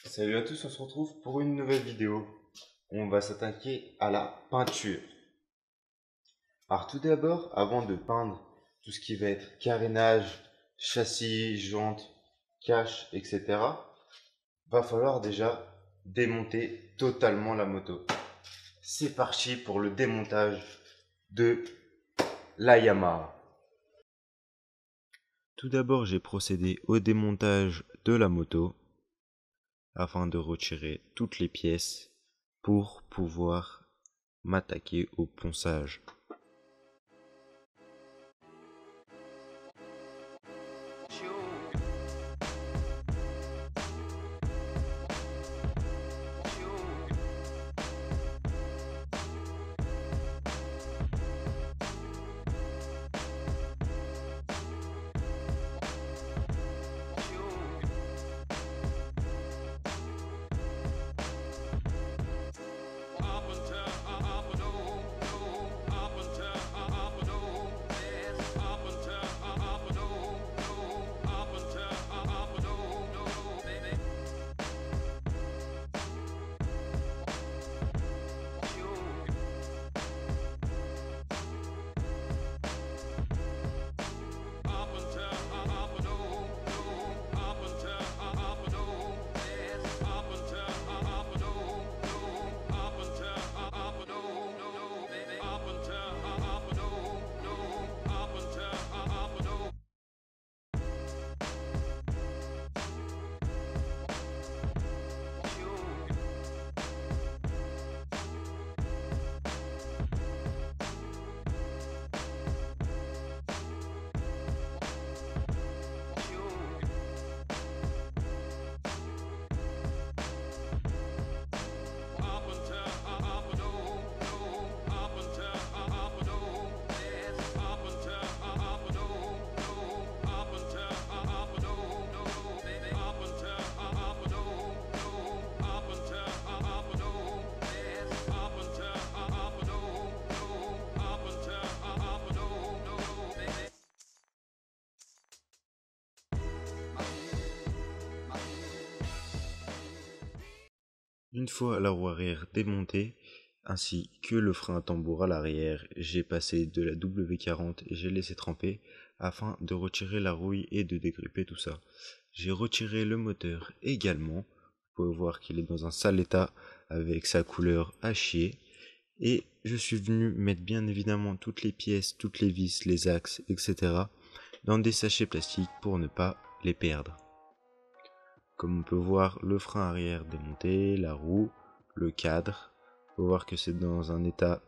Salut à tous, on se retrouve pour une nouvelle vidéo. On va s'attaquer à la peinture. Alors tout d'abord, avant de peindre tout ce qui va être carénage, châssis, jantes, cache, etc., va falloir déjà démonter totalement la moto. C'est parti pour le démontage de la Yamaha. Tout d'abord, j'ai procédé au démontage de la moto afin de retirer toutes les pièces pour pouvoir m'attaquer au ponçage. Une fois la roue arrière démontée, ainsi que le frein à tambour à l'arrière, j'ai passé de la W40 et j'ai laissé tremper afin de retirer la rouille et de dégripper tout ça. J'ai retiré le moteur également. Vous pouvez voir qu'il est dans un sale état avec sa couleur à chier. Et je suis venu mettre bien évidemment toutes les pièces, toutes les vis, les axes, etc. dans des sachets plastiques pour ne pas les perdre. Comme on peut voir, le frein arrière démonté, la roue, le cadre. On peut voir que c'est dans un état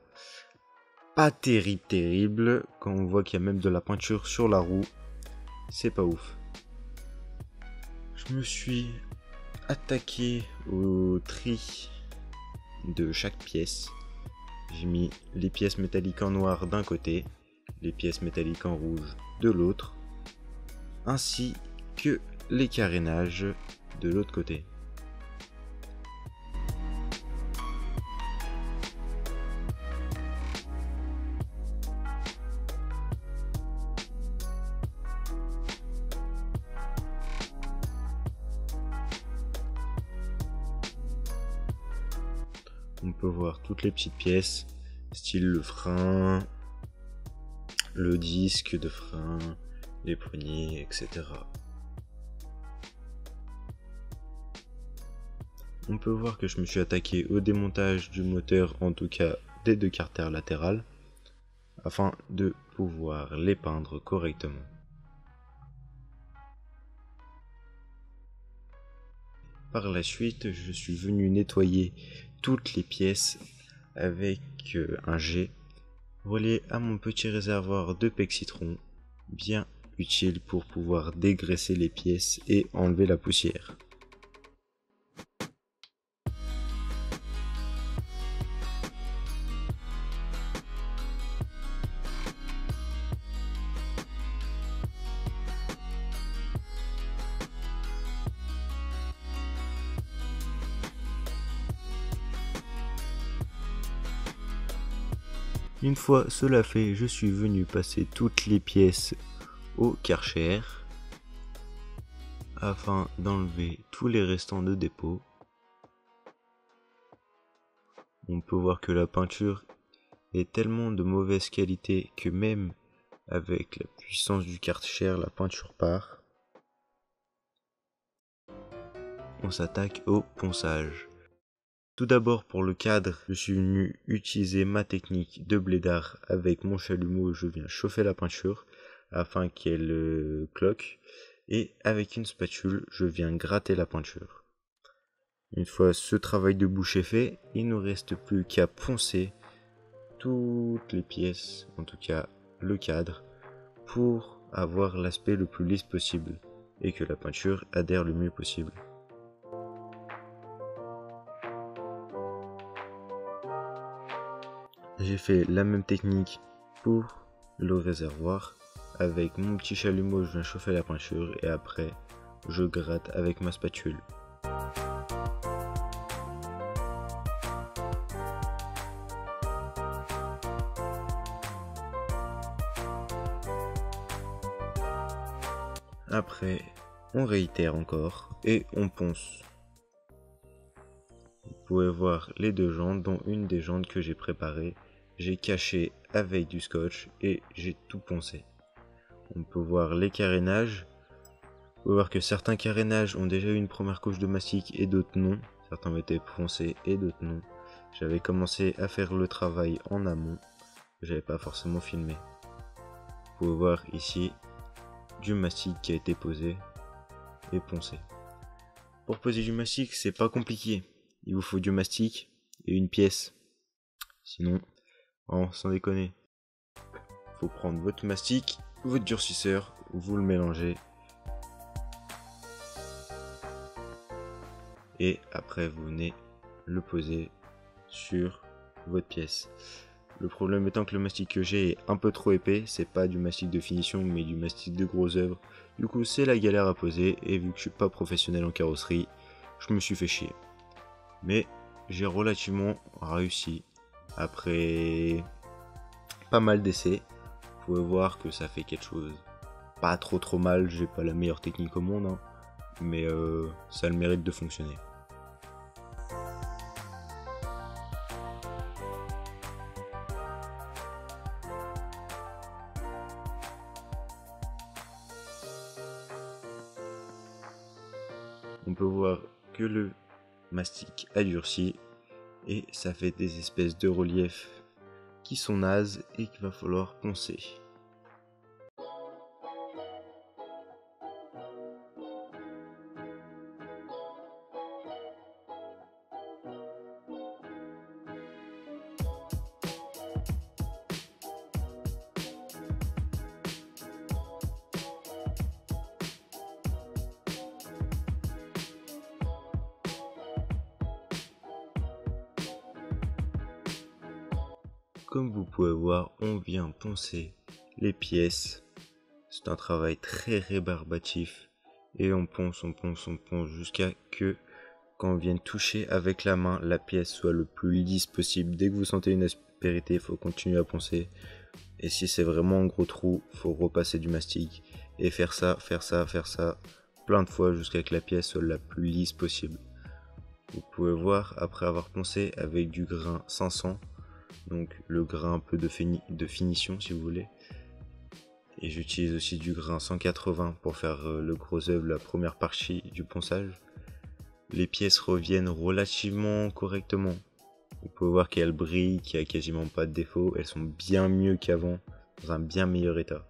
pas terrible. Quand on voit qu'il y a même de la peinture sur la roue, c'est pas ouf. Je me suis attaqué au tri de chaque pièce. J'ai mis les pièces métalliques en noir d'un côté, les pièces métalliques en rouge de l'autre, ainsi que les carénages de l'autre côté. On peut voir toutes les petites pièces, style le frein, le disque de frein, les poignées, etc. On peut voir que je me suis attaqué au démontage du moteur, en tout cas des deux carters latérales, afin de pouvoir les peindre correctement. Par la suite, je suis venu nettoyer toutes les pièces avec un jet relié à mon petit réservoir de PEC citron, bien utile pour pouvoir dégraisser les pièces et enlever la poussière. Une fois cela fait, je suis venu passer toutes les pièces au Karcher afin d'enlever tous les restants de dépôt. On peut voir que la peinture est tellement de mauvaise qualité que même avec la puissance du Karcher, la peinture part. On s'attaque au ponçage. Tout d'abord pour le cadre, je suis venu utiliser ma technique de blédard avec mon chalumeau. Je viens chauffer la peinture afin qu'elle cloque et avec une spatule, je viens gratter la peinture. Une fois ce travail de bouche est fait, il ne nous reste plus qu'à poncer toutes les pièces, en tout cas le cadre, pour avoir l'aspect le plus lisse possible et que la peinture adhère le mieux possible. J'ai fait la même technique pour le réservoir. Avec mon petit chalumeau, je viens chauffer la peinture et après, je gratte avec ma spatule. Après, on réitère encore et on ponce. Vous pouvez voir les deux jantes, dont une des jantes que j'ai préparées. J'ai caché avec du scotch et j'ai tout poncé. On peut voir les carénages. On peut voir que certains carénages ont déjà eu une première couche de mastic et d'autres non. Certains ont été poncés et d'autres non. J'avais commencé à faire le travail en amont. J'avais pas forcément filmé. Vous pouvez voir ici du mastic qui a été posé et poncé. Pour poser du mastic, c'est pas compliqué. Il vous faut du mastic et une pièce. Sinon, sans déconner. Faut prendre votre mastic, votre durcisseur, vous le mélangez. Et après, vous venez le poser sur votre pièce. Le problème étant que le mastic que j'ai est un peu trop épais. C'est pas du mastic de finition, mais du mastic de gros œuvre. Du coup, c'est la galère à poser. Et vu que je suis pas professionnel en carrosserie, je me suis fait chier. Mais j'ai relativement réussi. Après pas mal d'essais, vous pouvez voir que ça fait quelque chose pas trop mal. J'ai pas la meilleure technique au monde, hein, mais ça a le mérite de fonctionner. On peut voir que le mastic a durci et ça fait des espèces de reliefs qui sont nazes et qu'il va falloir poncer. Comme vous pouvez voir, on vient poncer les pièces. C'est un travail très rébarbatif. Et on ponce jusqu'à que, quand on vienne toucher avec la main, la pièce soit le plus lisse possible. Dès que vous sentez une aspérité, il faut continuer à poncer. Et si c'est vraiment un gros trou, il faut repasser du mastic. Et faire ça plein de fois jusqu'à que la pièce soit la plus lisse possible. Vous pouvez voir, après avoir poncé avec du grain 500, donc le grain un peu de finition si vous voulez, et j'utilise aussi du grain 180 pour faire le gros œuvre, la première partie du ponçage. Les pièces reviennent relativement correctement. Vous pouvez voir qu'elles brillent, qu'il n'y a quasiment pas de défaut. Elles sont bien mieux qu'avant, dans un bien meilleur état.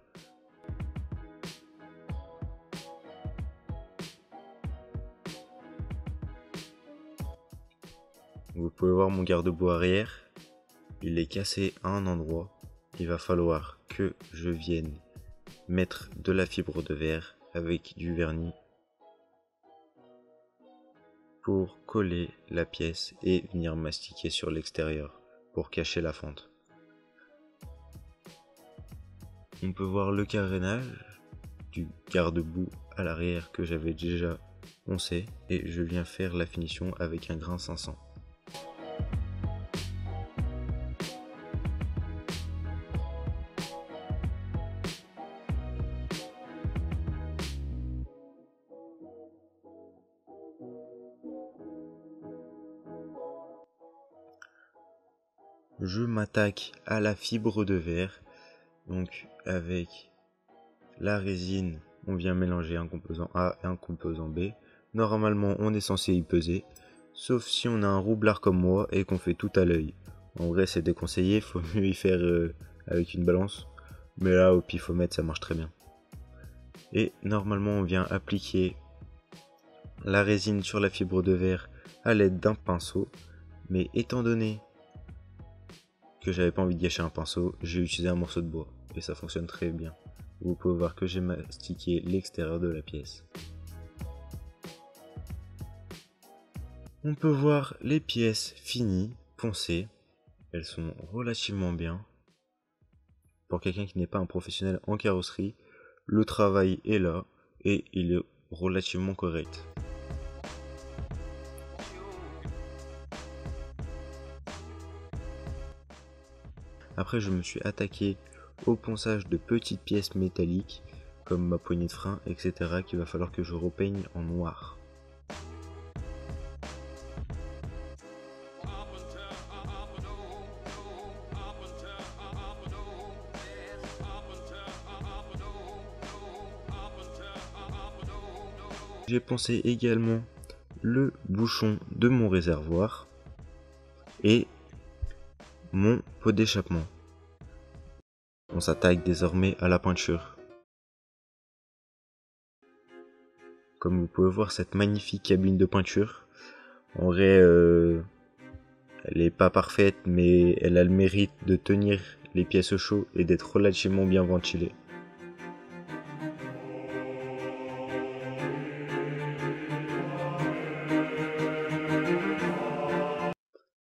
Vous pouvez voir mon garde-boue arrière. Il est cassé à un endroit. Il va falloir que je vienne mettre de la fibre de verre avec du vernis pour coller la pièce et venir mastiquer sur l'extérieur pour cacher la fente. On peut voir le carénage du garde-boue à l'arrière que j'avais déjà poncé et je viens faire la finition avec un grain 500. je m'attaque à la fibre de verre. Donc avec la résine, on vient mélanger un composant A et un composant B. Normalement, on est censé y peser, sauf si on a un roublard comme moi et qu'on fait tout à l'œil. En vrai, c'est déconseillé, il faut mieux y faire avec une balance. Mais là, au pifomètre, ça marche très bien. Et normalement, on vient appliquer la résine sur la fibre de verre à l'aide d'un pinceau. Mais étant donné que j'avais pas envie de gâcher un pinceau, j'ai utilisé un morceau de bois. Et ça fonctionne très bien. Vous pouvez voir que j'ai mastiqué l'extérieur de la pièce. On peut voir les pièces finies, poncées. Elles sont relativement bien. Pour quelqu'un qui n'est pas un professionnel en carrosserie, le travail est là et il est relativement correct. Après, je me suis attaqué au ponçage de petites pièces métalliques comme ma poignée de frein, etc. qu'il va falloir que je repeigne en noir. J'ai poncé également le bouchon de mon réservoir et mon pot d'échappement. On s'attaque désormais à la peinture. Comme vous pouvez voir, cette magnifique cabine de peinture, en vrai, elle n'est pas parfaite, mais elle a le mérite de tenir les pièces au chaud et d'être relativement bien ventilée.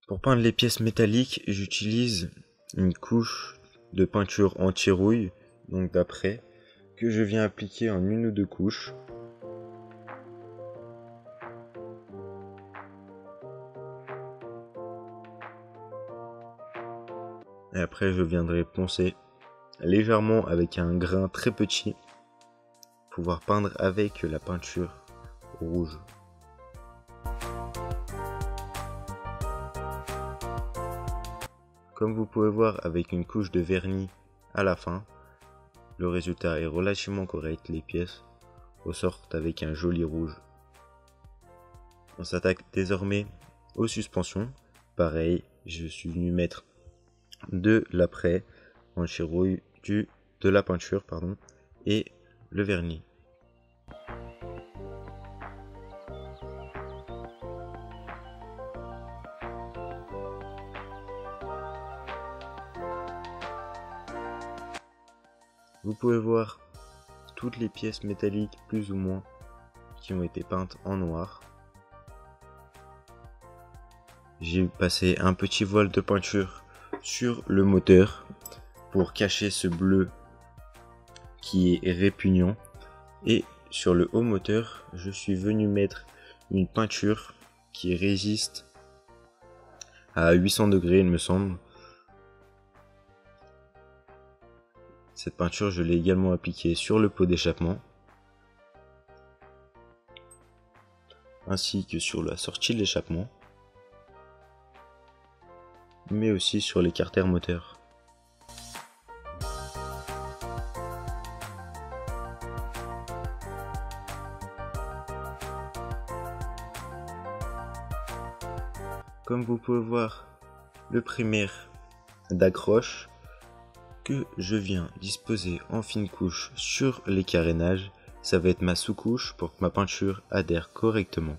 Pour peindre les pièces métalliques, j'utilise une couche de peinture anti-rouille, donc d'après, que je viens appliquer en une ou deux couches. Et après, je viendrai poncer légèrement avec un grain très petit, pour pouvoir peindre avec la peinture rouge. Comme vous pouvez voir, avec une couche de vernis à la fin, le résultat est relativement correct, les pièces ressortent avec un joli rouge. On s'attaque désormais aux suspensions. Pareil, je suis venu mettre de l'après anti-rouille, de la peinture et le vernis. Vous pouvez voir toutes les pièces métalliques plus ou moins qui ont été peintes en noir. J'ai passé un petit voile de peinture sur le moteur pour cacher ce bleu qui est répugnant. Et sur le haut moteur, je suis venu mettre une peinture qui résiste à 800 degrés, il me semble. Cette peinture, je l'ai également appliquée sur le pot d'échappement, ainsi que sur la sortie de l'échappement, mais aussi sur les carters moteurs. Comme vous pouvez voir, le primaire d'accroche que je viens disposer en fine couche sur les carénages, ça va être ma sous-couche pour que ma peinture adhère correctement.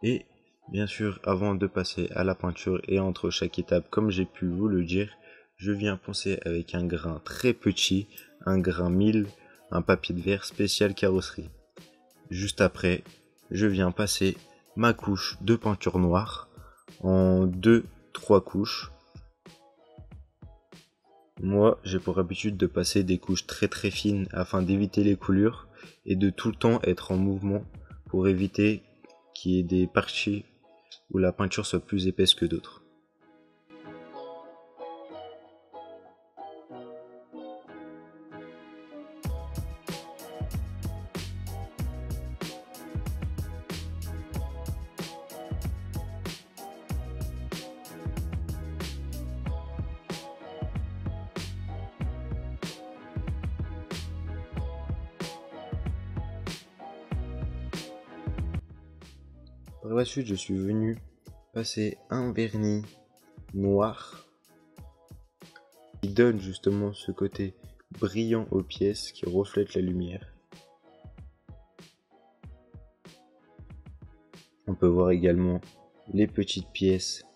Et bien sûr, avant de passer à la peinture et entre chaque étape, comme j'ai pu vous le dire, je viens poncer avec un grain très petit, un grain 1000, un papier de verre spécial carrosserie. Juste après, je viens passer ma couche de peinture noire en 2-3 couches. Moi, j'ai pour habitude de passer des couches très fines afin d'éviter les coulures et de tout le temps être en mouvement pour éviter qu'il y ait des parties où la peinture soit plus épaisse que d'autres. Par la suite, je suis venu passer un vernis noir qui donne justement ce côté brillant aux pièces qui reflète la lumière. On peut voir également les petites pièces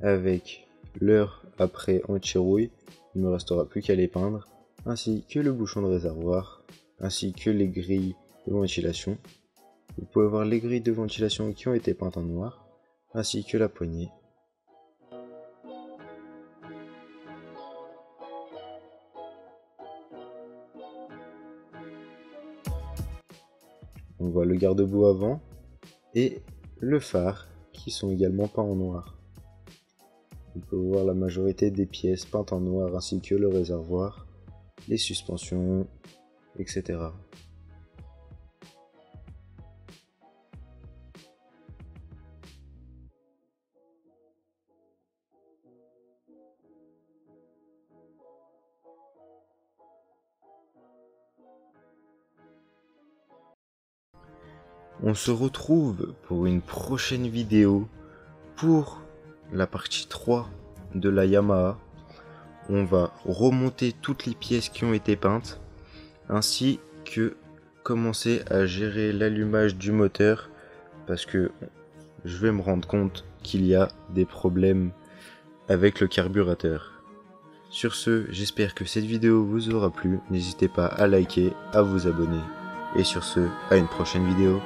avec l'heure après anti-rouille. Il ne me restera plus qu'à les peindre, ainsi que le bouchon de réservoir, ainsi que les grilles de ventilation. Vous pouvez voir les grilles de ventilation qui ont été peintes en noir, ainsi que la poignée. On voit le garde-boue avant et le phare qui sont également peints en noir. On peut voir la majorité des pièces peintes en noir ainsi que le réservoir, les suspensions, etc. On se retrouve pour une prochaine vidéo pour la partie 3 de la Yamaha. On va remonter toutes les pièces qui ont été peintes ainsi que commencer à gérer l'allumage du moteur parce que je vais me rendre compte qu'il y a des problèmes avec le carburateur. Sur ce, j'espère que cette vidéo vous aura plu. N'hésitez pas à liker, à vous abonner. Et sur ce, à une prochaine vidéo.